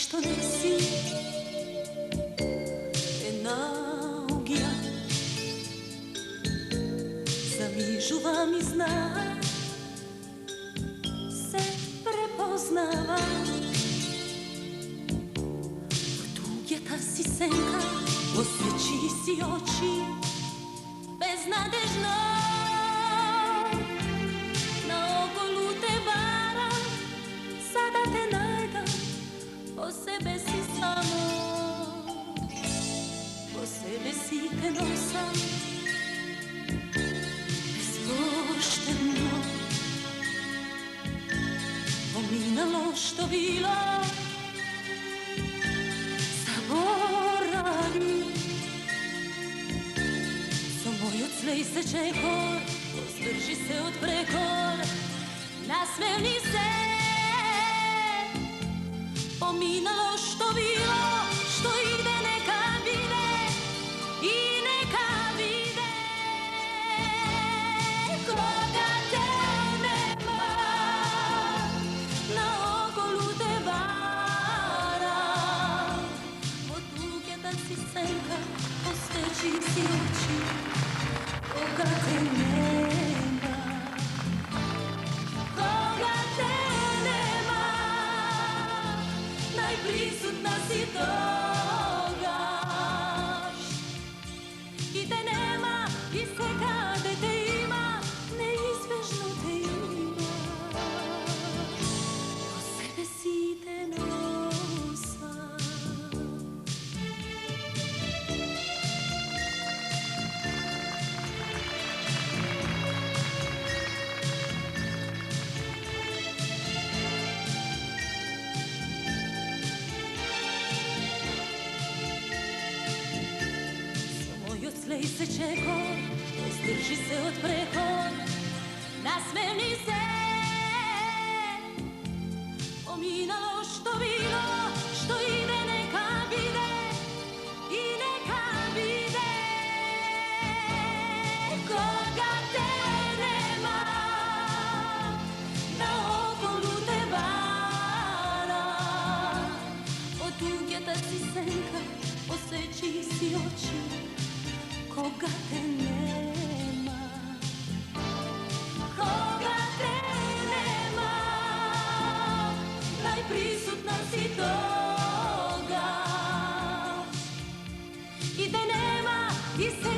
što ne si energija. Zamižuva mi zna se prepoznava. Tugjeta si senka, osveći si oči beznadežno. Na ogolu te varam, sada te najdam, po sebe si samo, po sebe si te nosam, bezpošteno. Pominalo što bilo, zaboravi. So moj odslej se čekor, pozdrži se od prekor, nasmevni se. Pominalo što bilo, što ide neka vide i neka vide. Koga te nema, na ogolu te vara. Od ugeda si senka, osveći si oči. Koga te nema, koga te nema, najprisutna si togaš. I te nema, i sve kade te ima, neizbežno te ima. Po sebe si te nosam. Slej se čekor, pozdrži se od prekor, nasmevni se. Pominalo što bilo, što ide neka vide i neka vide. Koga te nema, na ogolu te vara. Od ugeta si senka, osjeći si oči. Koga te nema, koga te nema, najprisutna si toga. I te nema, i se